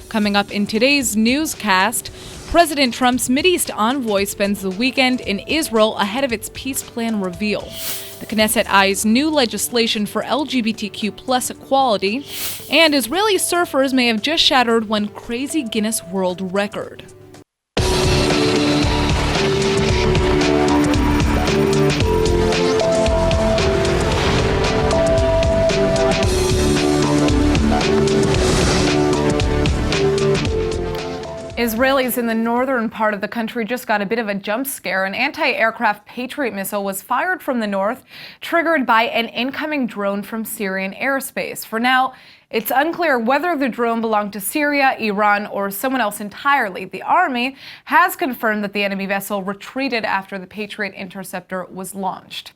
Coming up in today's newscast, President Trump's Mideast envoy spends the weekend in Israel ahead of its peace plan reveal. The Knesset eyes new legislation for LGBTQ plus equality, and Israeli surfers may have just shattered one crazy Guinness World Record. Israelis in the northern part of the country just got a bit of a jump scare. An anti-aircraft Patriot missile was fired from the north, triggered by an incoming drone from Syrian airspace. For now, it's unclear whether the drone belonged to Syria, Iran, or someone else entirely. The Army has confirmed that the enemy vessel retreated after the Patriot interceptor was launched.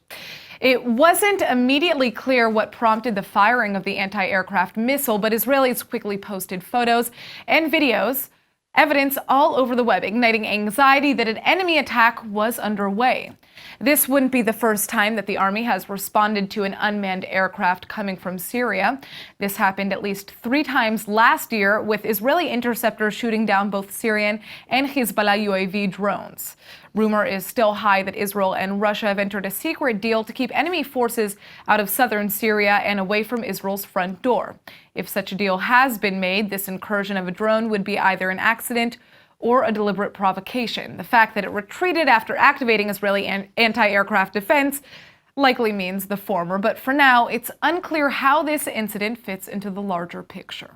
It wasn't immediately clear what prompted the firing of the anti-aircraft missile, but Israelis quickly posted photos and videos, evidence all over the web, igniting anxiety that an enemy attack was underway. This wouldn't be the first time that the Army has responded to an unmanned aircraft coming from Syria. This happened at least 3 times last year, with Israeli interceptors shooting down both Syrian and Hezbollah UAV drones. Rumor is still high that Israel and Russia have entered a secret deal to keep enemy forces out of southern Syria and away from Israel's front door. If such a deal has been made, this incursion of a drone would be either an accident or a deliberate provocation. The fact that it retreated after activating Israeli anti-aircraft defense likely means the former, but for now, it's unclear how this incident fits into the larger picture.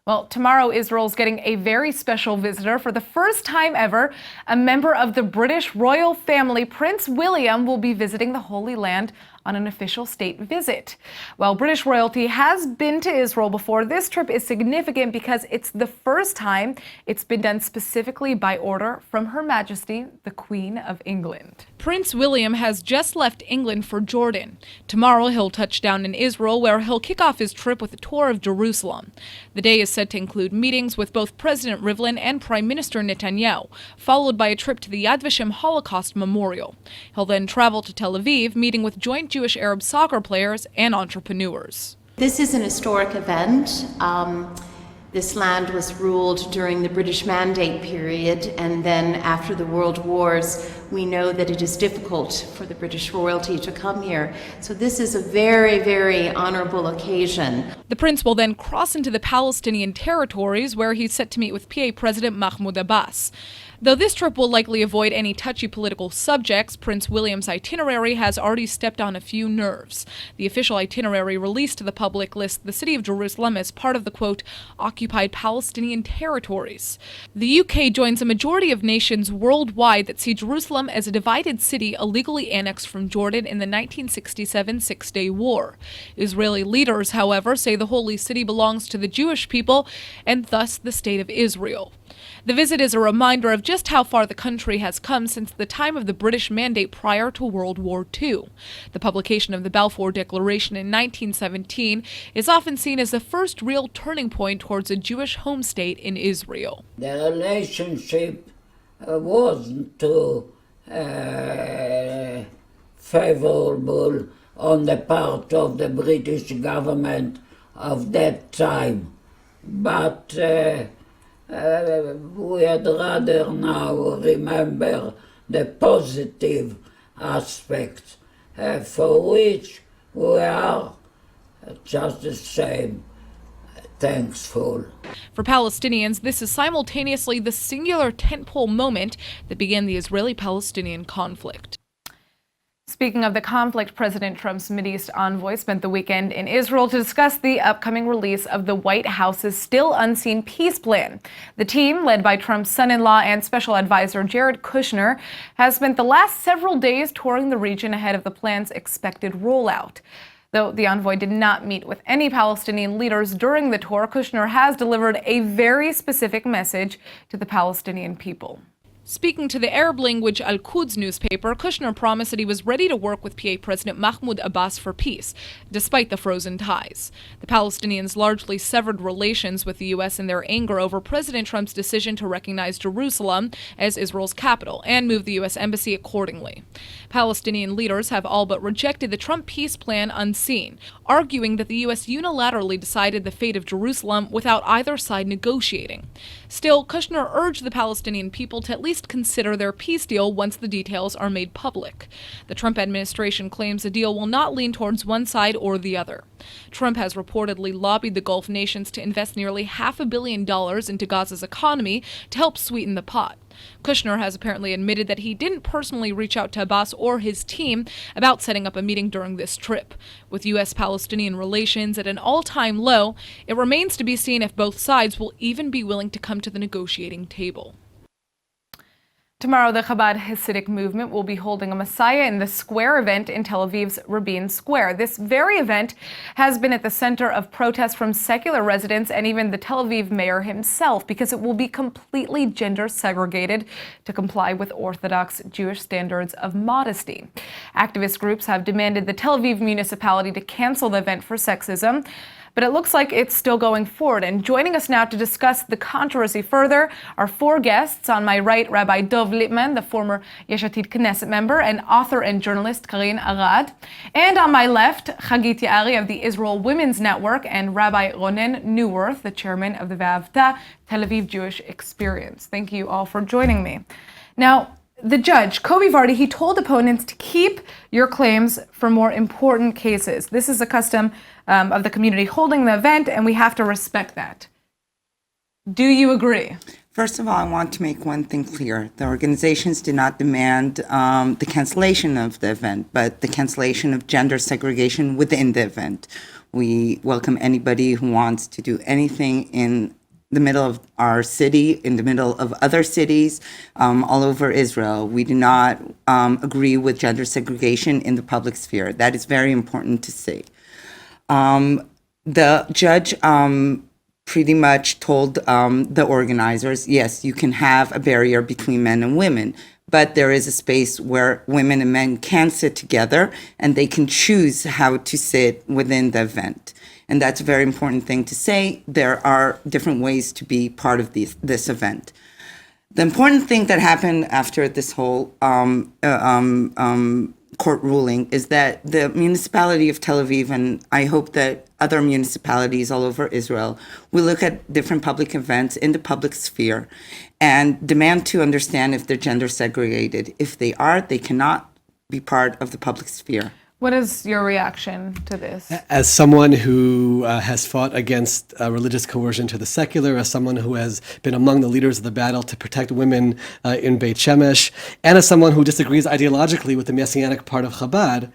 Well, tomorrow, Israel's getting a very special visitor. For the first time ever, a member of the British royal family, Prince William, will be visiting the Holy Land on an official state visit. While British royalty has been to Israel before, this trip is significant because it's the first time it's been done specifically by order from Her Majesty, the Queen of England. Prince William has just left England for Jordan. Tomorrow, he'll touch down in Israel, where he'll kick off his trip with a tour of Jerusalem. The day is said to include meetings with both President Rivlin and Prime Minister Netanyahu, followed by a trip to the Yad Vashem Holocaust Memorial. He'll then travel to Tel Aviv, meeting with joint Jewish-Arab soccer players and entrepreneurs. This is an historic event. This land was ruled during the British Mandate period, and then after the World Wars, we know that it is difficult for the British royalty to come here. So this is a very, very honorable occasion. The prince will then cross into the Palestinian territories, where he's set to meet with PA President Mahmoud Abbas. Though this trip will likely avoid any touchy political subjects, Prince William's itinerary has already stepped on a few nerves. The official itinerary released to the public lists the city of Jerusalem as part of the, quote, occupied Palestinian territories. The UK joins a majority of nations worldwide that see Jerusalem as a divided city illegally annexed from Jordan in the 1967 Six-Day War. Israeli leaders, however, say the holy city belongs to the Jewish people and thus the state of Israel. The visit is a reminder of just how far the country has come since the time of the British Mandate prior to World War II. The publication of the Balfour Declaration in 1917 is often seen as the first real turning point towards a Jewish home state in Israel. The relationship wasn't too favorable on the part of the British government of that time, but we had rather now remember the positive aspects for which we are just the same thankful. For Palestinians, this is simultaneously the singular tentpole moment that began the Israeli-Palestinian conflict. Speaking of the conflict, President Trump's Mideast envoy spent the weekend in Israel to discuss the upcoming release of the White House's still unseen peace plan. The team, led by Trump's son-in-law and special advisor Jared Kushner, has spent the last several days touring the region ahead of the plan's expected rollout. Though the envoy did not meet with any Palestinian leaders during the tour, Kushner has delivered a very specific message to the Palestinian people. Speaking to the Arab-language Al-Quds newspaper, Kushner promised that he was ready to work with PA President Mahmoud Abbas for peace, despite the frozen ties. The Palestinians largely severed relations with the U.S. in their anger over President Trump's decision to recognize Jerusalem as Israel's capital and move the U.S. embassy accordingly. Palestinian leaders have all but rejected the Trump peace plan unseen, arguing that the U.S. unilaterally decided the fate of Jerusalem without either side negotiating. Still, Kushner urged the Palestinian people to at least consider their peace deal once the details are made public. The Trump administration claims the deal will not lean towards one side or the other. Trump has reportedly lobbied the Gulf nations to invest nearly $500 million into Gaza's economy to help sweeten the pot. Kushner has apparently admitted that he didn't personally reach out to Abbas or his team about setting up a meeting during this trip. With U.S.-Palestinian relations at an all-time low, it remains to be seen if both sides will even be willing to come to the negotiating table. Tomorrow, the Chabad Hasidic movement will be holding a Messiah in the Square event in Tel Aviv's Rabin Square. This very event has been at the center of protests from secular residents and even the Tel Aviv mayor himself, because it will be completely gender segregated to comply with Orthodox Jewish standards of modesty. Activist groups have demanded the Tel Aviv municipality to cancel the event for sexism. But it looks like it's still going forward. And joining us now to discuss the controversy further are four guests. On my right, Rabbi Dov Lippman, the former Yesh Atid Knesset member, and author and journalist Karin Arad. And on my left, Chagit Yaari of the Israel Women's Network, and Rabbi Ronen Neuwirth, the chairman of the Ve'avta Tel Aviv Jewish Experience. Thank you all for joining me. Now, the judge, Kobi Vardi, he told opponents to keep your claims for more important cases. This is a custom of the community holding the event, and we have to respect that. Do you agree? First of all, I want to make one thing clear. The organizations did not demand the cancellation of the event, but the cancellation of gender segregation within the event. We welcome anybody who wants to do anything in the middle of our city, in the middle of other cities, all over Israel. We do not agree with gender segregation in the public sphere. That is very important to say. The judge pretty much told the organizers, yes, you can have a barrier between men and women, but there is a space where women and men can sit together and they can choose how to sit within the event. And that's a very important thing to say. There are different ways to be part of this event. The important thing that happened after this whole court ruling is that the municipality of Tel Aviv, and I hope that other municipalities all over Israel, will look at different public events in the public sphere and demand to understand if they're gender segregated. If they are, they cannot be part of the public sphere. What is your reaction to this? As someone who has fought against religious coercion to the secular, as someone who has been among the leaders of the battle to protect women in Beit Shemesh, and as someone who disagrees ideologically with the Messianic part of Chabad,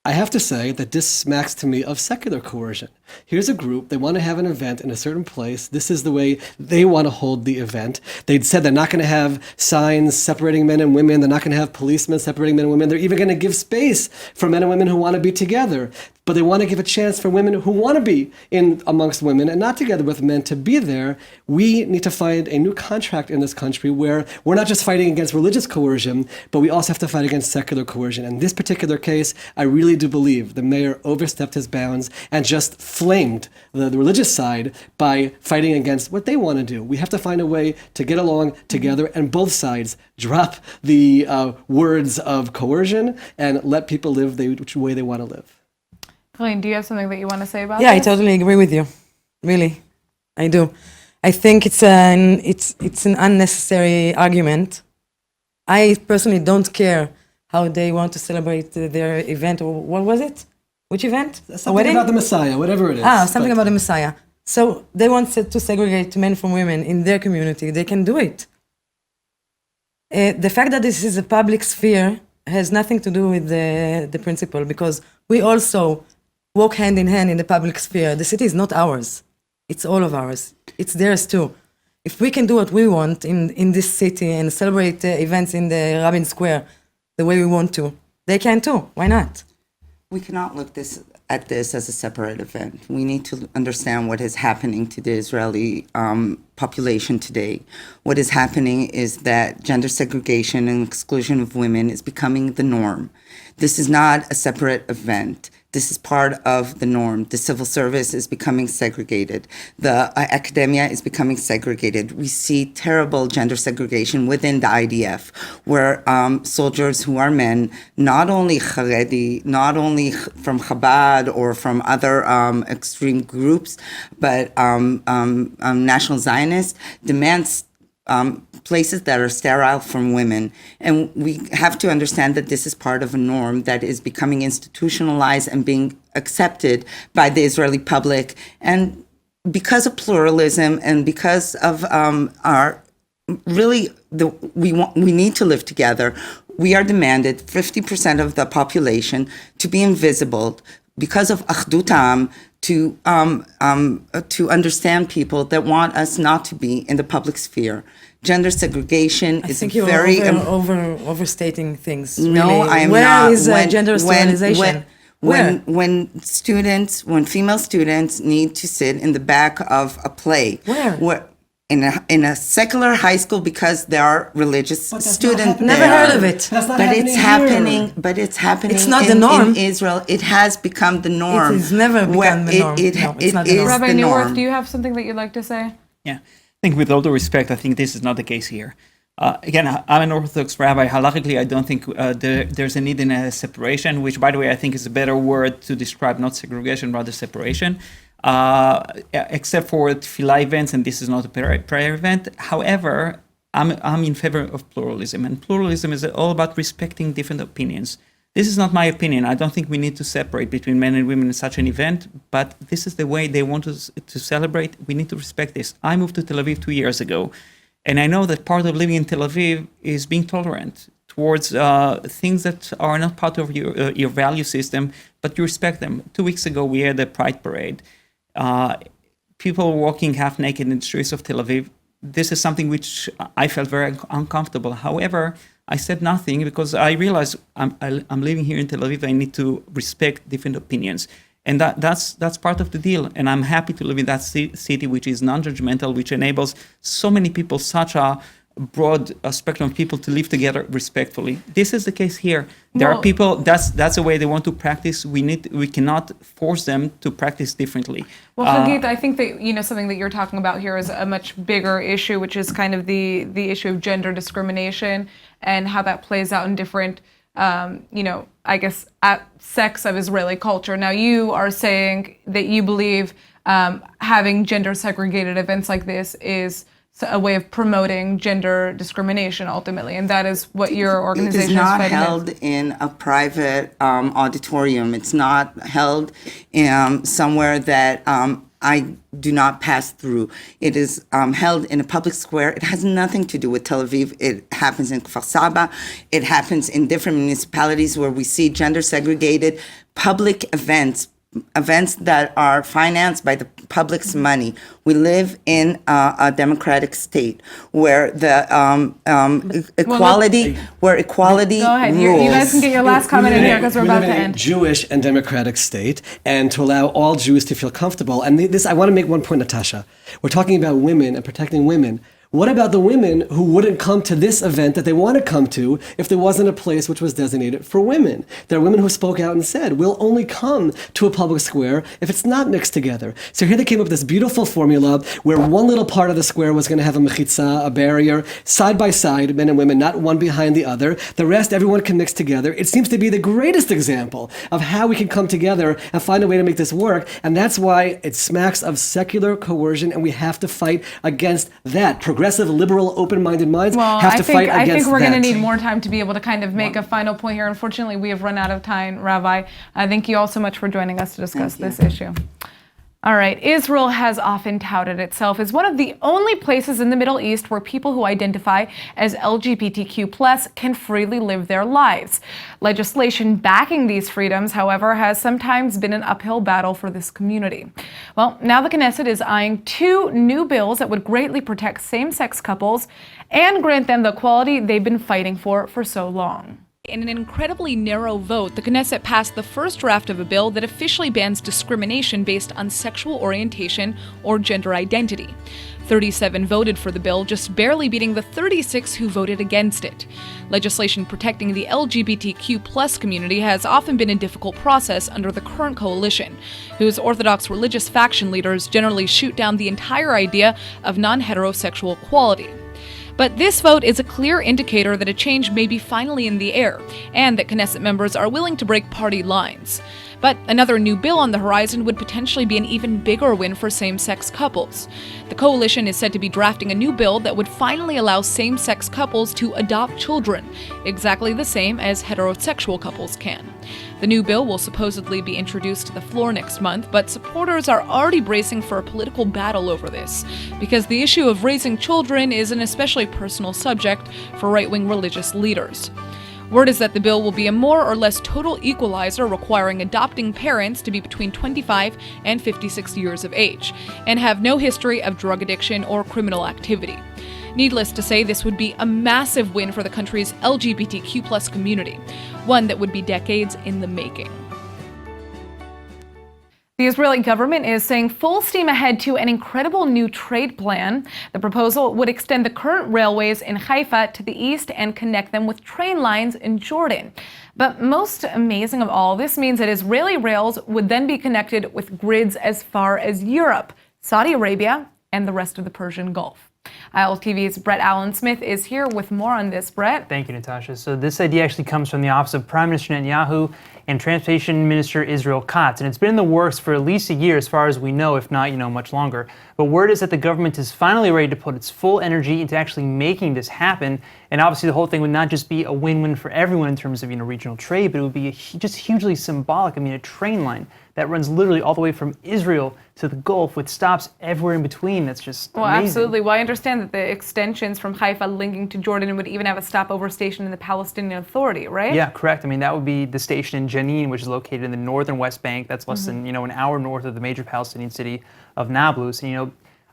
I have to say that this smacks to me of secular coercion. Here's a group, they want to have an event in a certain place. This is the way they want to hold the event. They said they're not going to have signs separating men and women. They're not going to have policemen separating men and women. They're even going to give space for men and women who want to be together. But they want to give a chance for women who want to be in amongst women and not together with men to be there. We need to find a new contract in this country where we're not just fighting against religious coercion, but we also have to fight against secular coercion. In this particular case, I really do believe the mayor overstepped his bounds and just flamed the religious side by fighting against what they want to do. We have to find a way to get along together, and both sides drop the words of coercion and let people live the way they want to live. Colleen, do you have something that you want to say about Yeah, this? I totally agree with you. Really, I do. I think it's an unnecessary argument. I personally don't care how they want to celebrate their event, or what was it? Which event? Something about the Messiah, whatever it is. Something about the Messiah. So they want to segregate men from women in their community. They can do it. The fact that this is a public sphere has nothing to do with the principle, because we also walk hand in hand in the public sphere. The city is not ours. It's all of ours. It's theirs too. If we can do what we want in this city and celebrate events in the Rabin Square the way we want to, they can too. Why not? We cannot look this at this as a separate event. We need to understand what is happening to the Israeli population today. What is happening is that gender segregation and exclusion of women is becoming the norm. This is not a separate event. This is part of the norm. The civil service is becoming segregated. The academia is becoming segregated. We see terrible gender segregation within the IDF, where soldiers who are men, not only Haredi, not only from Chabad or from other extreme groups, but National Zionists, demands places that are sterile from women. And we have to understand that this is part of a norm that is becoming institutionalized and being accepted by the Israeli public. And because of pluralism and because of our really, we need to live together, we are demanded 50% of the population to be invisible because of Achdut Am, to understand people that want us not to be in the public sphere. Gender segregation I is think you're very overstating things. No, really. I am Where not. is gender sterilization? When female students need to sit in the back of a play, Where? In a secular high school because there are religious students there. Never heard of it. But it's happening. It's not the norm. In Israel. It has become the norm. It has never become the norm. No, it's not the norm. Rabbi the Newworth, norm. do you have something that you'd like to say? Yeah, I think with all due respect, I think this is not the case here. Again, I'm an Orthodox rabbi. Halakhically, I don't think there's a need in a separation, which, by the way, I think is a better word to describe not segregation, rather separation, except for tefillah events, and this is not a prayer event. However, I'm in favor of pluralism, and pluralism is all about respecting different opinions. This is not my opinion. I don't think we need to separate between men and women in such an event, but this is the way they want us to celebrate. We need to respect this. I moved to Tel Aviv 2 years ago, and I know that part of living in Tel Aviv is being tolerant towards things that are not part of your value system, but you respect them. 2 weeks ago, we had a Pride parade. People walking half naked in the streets of Tel Aviv. This is something which I felt very uncomfortable. However, I said nothing because I realized I'm living here in Tel Aviv. I need to respect different opinions. And that's part of the deal. And I'm happy to live in that city, which is non-judgmental, which enables so many people, such a broad spectrum of people to live together respectfully. This is the case here. There are people, that's the way they want to practice. We cannot force them to practice differently. Well, Hagit, I think that, something that you're talking about here is a much bigger issue, which is kind of the issue of gender discrimination and how that plays out in different, I guess, sects of Israeli culture. Now, you are saying that you believe having gender segregated events like this is a way of promoting gender discrimination ultimately, and that is what your organization is fighting. It is not held in a private auditorium. It's not held somewhere that I do not pass through. It is held in a public square. It has nothing to do with Tel Aviv. It happens in Kfar Saba. It happens in different municipalities where we see gender segregated public events that are financed by the public's money. We live in a democratic state where the equality Go ahead. rules. You guys can get your last comment in here because we're about to We live in a end. Jewish and democratic state, and to allow all Jews to feel comfortable. And this, I want to make one point, Natasha. We're talking about women and protecting women. What about the women who wouldn't come to this event that they want to come to if there wasn't a place which was designated for women? There are women who spoke out and said, we'll only come to a public square if it's not mixed together. So here they came up with this beautiful formula where one little part of the square was going to have a mechitza, a barrier, side by side, men and women, not one behind the other. The rest, everyone can mix together. It seems to be the greatest example of how we can come together and find a way to make this work. And that's why it smacks of secular coercion, and we have to fight against that. Progressive, liberal, open-minded minds have to fight against that. I think we're going to need more time to be able to kind of make a final point here. Unfortunately, we have run out of time, Rabbi. Thank you all so much for joining us to discuss this issue. All right, Israel has often touted itself as one of the only places in the Middle East where people who identify as LGBTQ+ can freely live their lives. Legislation backing these freedoms, however, has sometimes been an uphill battle for this community. Well, now the Knesset is eyeing 2 new bills that would greatly protect same-sex couples and grant them the equality they've been fighting for so long. In an incredibly narrow vote, the Knesset passed the first draft of a bill that officially bans discrimination based on sexual orientation or gender identity. 37 voted for the bill, just barely beating the 36 who voted against it. Legislation protecting the LGBTQ+ community has often been a difficult process under the current coalition, whose Orthodox religious faction leaders generally shoot down the entire idea of non-heterosexual equality. But this vote is a clear indicator that a change may be finally in the air, and that Knesset members are willing to break party lines. But another new bill on the horizon would potentially be an even bigger win for same-sex couples. The coalition is said to be drafting a new bill that would finally allow same-sex couples to adopt children, exactly the same as heterosexual couples can. The new bill will supposedly be introduced to the floor next month, but supporters are already bracing for a political battle over this, because the issue of raising children is an especially personal subject for right-wing religious leaders. Word is that the bill will be a more or less total equalizer, requiring adopting parents to be between 25 and 56 years of age, and have no history of drug addiction or criminal activity. Needless to say, this would be a massive win for the country's LGBTQ+ community, one that would be decades in the making. The Israeli government is saying full steam ahead to an incredible new trade plan. The proposal would extend the current railways in Haifa to the east and connect them with train lines in Jordan. But most amazing of all, this means that Israeli rails would then be connected with grids as far as Europe, Saudi Arabia, and the rest of the Persian Gulf. ILTV's Brett Allen Smith is here with more on this. Brett? Thank you, Natasha. So this idea actually comes from the office of Prime Minister Netanyahu and Transportation Minister Israel Katz, and it's been in the works for at least a year as far as we know, if not, much longer. But word is that the government is finally ready to put its full energy into actually making this happen, and obviously the whole thing would not just be a win-win for everyone in terms of, regional trade, but it would be just hugely symbolic. A train line that runs literally all the way from Israel to the Gulf with stops everywhere in between. That's just amazing. Well, absolutely. Well, I understand that the extensions from Haifa linking to Jordan would even have a stopover station in the Palestinian Authority, right? Yeah, correct. That would be the station in Jenin, which is located in the northern West Bank. That's less than, an hour north of the major Palestinian city of Nablus. And,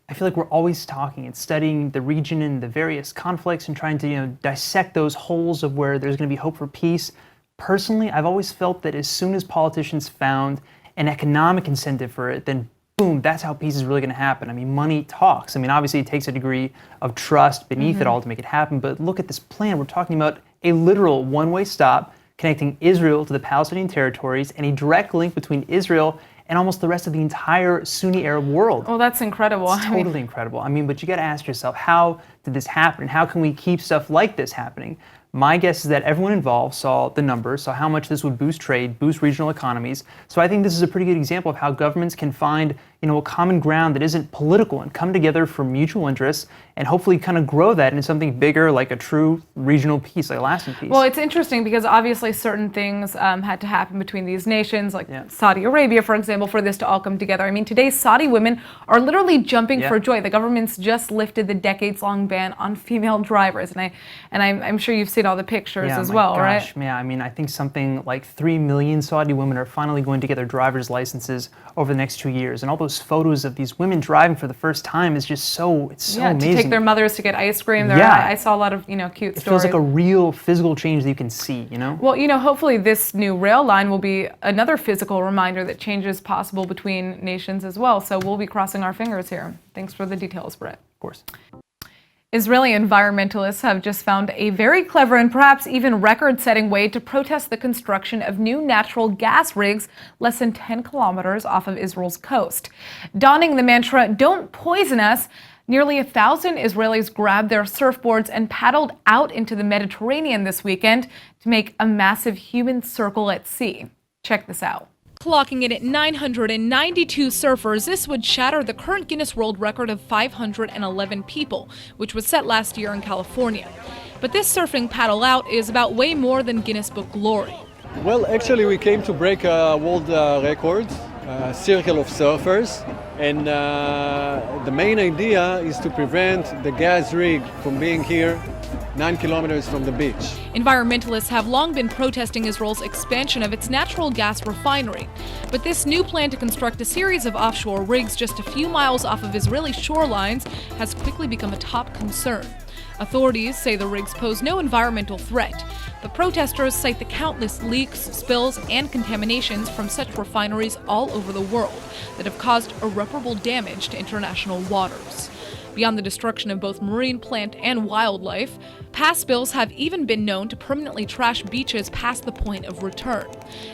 I feel like we're always talking and studying the region and the various conflicts and trying to, dissect those holes of where there's going to be hope for peace. Personally, I've always felt that as soon as politicians found an economic incentive for it, then boom, that's how peace is really going to happen. Money talks. Obviously it takes a degree of trust beneath it all to make it happen, but look at this plan. We're talking about a literal one-way stop connecting Israel to the Palestinian territories and a direct link between Israel and almost the rest of the entire Sunni Arab world. Well, that's incredible. It's totally incredible. But you got to ask yourself, how did this happen? How can we keep stuff like this happening? My guess is that everyone involved saw the numbers, saw how much this would boost trade, boost regional economies. So I think this is a pretty good example of how governments can find, a common ground that isn't political and come together for mutual interests and hopefully kind of grow that into something bigger, like a true regional peace, like a lasting peace. Well, it's interesting because obviously certain things had to happen between these nations, like Saudi Arabia, for example, for this to all come together. Today Saudi women are literally jumping for joy. The government's just lifted the decades-long ban on female drivers, and I'm sure you've seen all the pictures as well, right? Yeah, I think something like 3 million Saudi women are finally going to get their driver's licenses over the next 2 years, and all those photos of these women driving for the first time is just so amazing. To take their mothers to get ice cream. I saw a lot of cute stories. It feels like a real physical change that you can see. Well, hopefully this new rail line will be another physical reminder that change is possible between nations as well. So we'll be crossing our fingers here. Thanks for the details, Brett. Of course. Israeli environmentalists have just found a very clever and perhaps even record-setting way to protest the construction of new natural gas rigs less than 10 kilometers off of Israel's coast. Donning the mantra, "Don't poison us," nearly 1,000 Israelis grabbed their surfboards and paddled out into the Mediterranean this weekend to make a massive human circle at sea. Check this out. Clocking in at 992 surfers, this would shatter the current Guinness World Record of 511 people, which was set last year in California. But this surfing paddle out is about way more than Guinness Book glory. Well, actually we came to break a world record, a circle of surfers, and the main idea is to prevent the gas rig from being here 9 kilometers from the beach. Environmentalists have long been protesting Israel's expansion of its natural gas refinery. But this new plan to construct a series of offshore rigs just a few miles off of Israeli shorelines has quickly become a top concern. Authorities say the rigs pose no environmental threat, But protesters cite the countless leaks, spills, and contaminations from such refineries all over the world that have caused irreparable damage to international waters. Beyond the destruction of both marine plant and wildlife, past spills have even been known to permanently trash beaches past the point of return.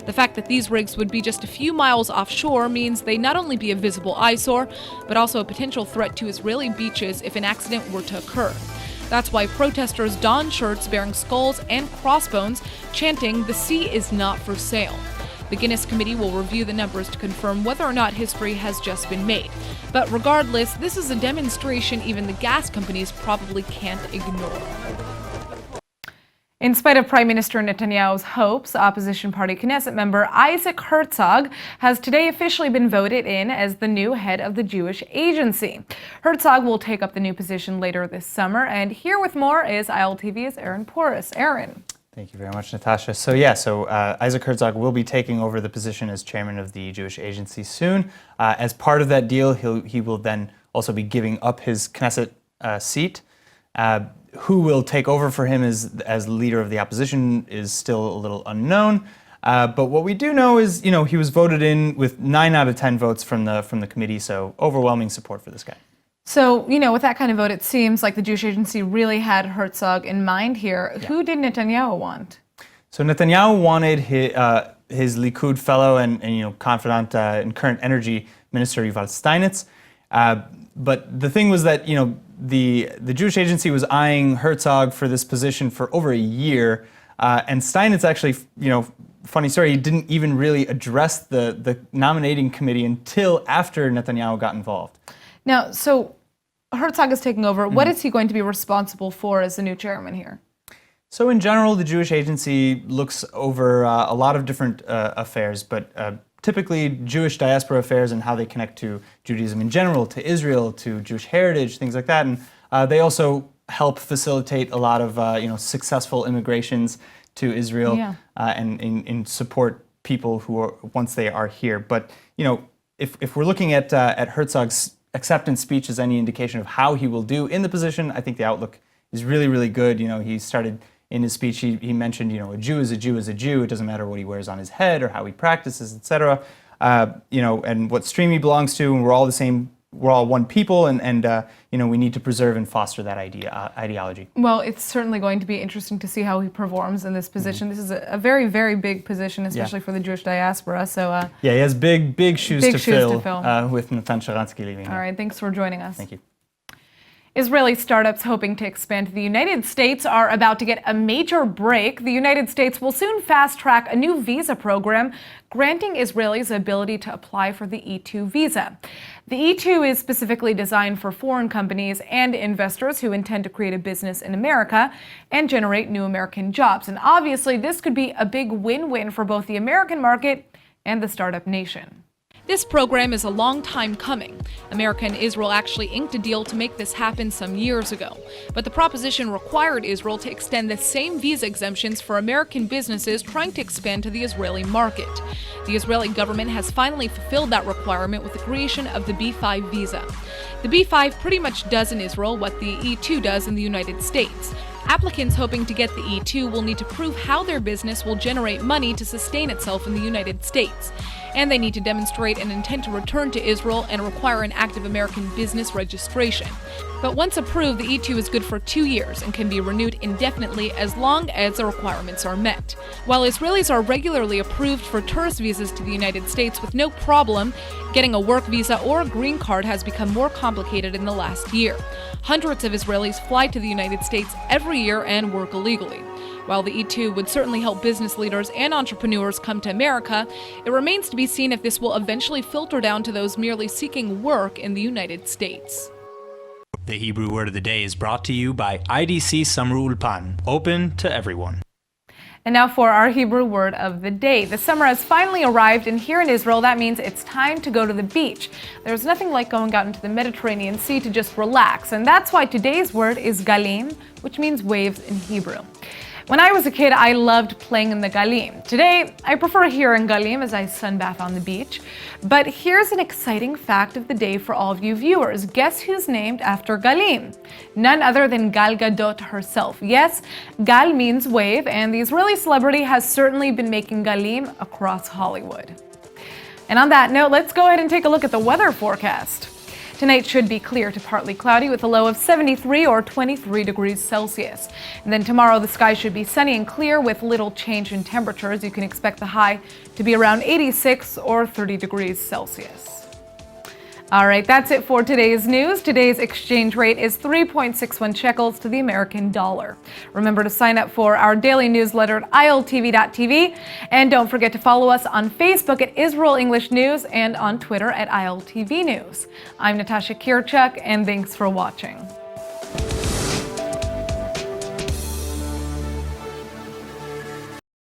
The fact that these rigs would be just a few miles offshore means they not only be a visible eyesore, but also a potential threat to Israeli beaches if an accident were to occur. That's why protesters don shirts bearing skulls and crossbones, chanting, "The sea is not for sale." The Guinness Committee will review the numbers to confirm whether or not history has just been made. But regardless, this is a demonstration even the gas companies probably can't ignore. In spite of Prime Minister Netanyahu's hopes, opposition party Knesset member Isaac Herzog has today officially been voted in as the new head of the Jewish Agency. Herzog will take up the new position later this summer, and here with more is ILTV's Aaron Porras. Aaron. Thank you very much, Natasha. So Isaac Herzog will be taking over the position as chairman of the Jewish Agency soon. As part of that deal, he will then also be giving up his Knesset seat. Who will take over for him as leader of the opposition is still a little unknown. But what we do know is, he was voted in with 9 out of 10 votes from the committee, so overwhelming support for this guy. So, with that kind of vote, it seems like the Jewish Agency really had Herzog in mind here. Yeah. Who did Netanyahu want? So Netanyahu wanted his Likud fellow and confidant and current energy minister Yuval Steinitz. But the thing was that, the Jewish Agency was eyeing Herzog for this position for over a year. And Steinitz actually, funny story, he didn't even really address the nominating committee until after Netanyahu got involved. Now, so Herzog is taking over. What is he going to be responsible for as the new chairman here? So in general, the Jewish Agency looks over a lot of different affairs, but typically Jewish diaspora affairs and how they connect to Judaism in general, to Israel, to Jewish heritage, things like that. And they also help facilitate a lot of successful immigrations to Israel and support people who are once they are here. But if we're looking at Herzog's acceptance speech as any indication of how he will do in the position, I think the outlook is really, really good. He started in his speech, he mentioned, a Jew is a Jew is a Jew. It doesn't matter what he wears on his head or how he practices, etc. And what stream he belongs to, and we're all the same. We're all one people, and we need to preserve and foster that ideology. Well, it's certainly going to be interesting to see how he performs in this position. This is a very, very big position, especially for the Jewish diaspora. So he has big shoes to fill with Natan Sharansky leaving. All right, thanks for joining us. Thank you. Israeli startups hoping to expand to the United States are about to get a major break. The United States will soon fast-track a new visa program granting Israelis the ability to apply for the E-2 visa. The E-2 is specifically designed for foreign companies and investors who intend to create a business in America and generate new American jobs. And obviously, this could be a big win-win for both the American market and the startup nation. This program is a long time coming. America and Israel actually inked a deal to make this happen some years ago. But the proposition required Israel to extend the same visa exemptions for American businesses trying to expand to the Israeli market. The Israeli government has finally fulfilled that requirement with the creation of the B-5 visa. The B-5 pretty much does in Israel what the E-2 does in the United States. Applicants hoping to get the E-2 will need to prove how their business will generate money to sustain itself in the United States. And they need to demonstrate an intent to return to Israel and require an active American business registration. But once approved, the E-2 is good for 2 years and can be renewed indefinitely as long as the requirements are met. While Israelis are regularly approved for tourist visas to the United States with no problem, getting a work visa or a green card has become more complicated in the last year. Hundreds of Israelis fly to the United States every year and work illegally. While the E-2 would certainly help business leaders and entrepreneurs come to America, it remains to be seen if this will eventually filter down to those merely seeking work in the United States. The Hebrew word of the day is brought to you by IDC Summer Ulpan, open to everyone. And now for our Hebrew word of the day. The summer has finally arrived, and here in Israel, that means it's time to go to the beach. There's nothing like going out into the Mediterranean Sea to just relax, and that's why today's word is galim, which means waves in Hebrew. When I was a kid, I loved playing in the Galim. Today, I prefer here in Galim as I sunbath on the beach. But here's an exciting fact of the day for all of you viewers. Guess who's named after Galim? None other than Gal Gadot herself. Yes, Gal means wave, and the Israeli celebrity has certainly been making Galim across Hollywood. And on that note, let's go ahead and take a look at the weather forecast. Tonight should be clear to partly cloudy with a low of 73 or 23 degrees Celsius. And then tomorrow the sky should be sunny and clear with little change in temperatures. You can expect the high to be around 86 or 30 degrees Celsius. All right, that's it for today's news. Today's exchange rate is 3.61 shekels to the American dollar. Remember to sign up for our daily newsletter at iltv.tv. And don't forget to follow us on Facebook at Israel English News and on Twitter at ILTV News. I'm Natasha Kirchuk, and thanks for watching.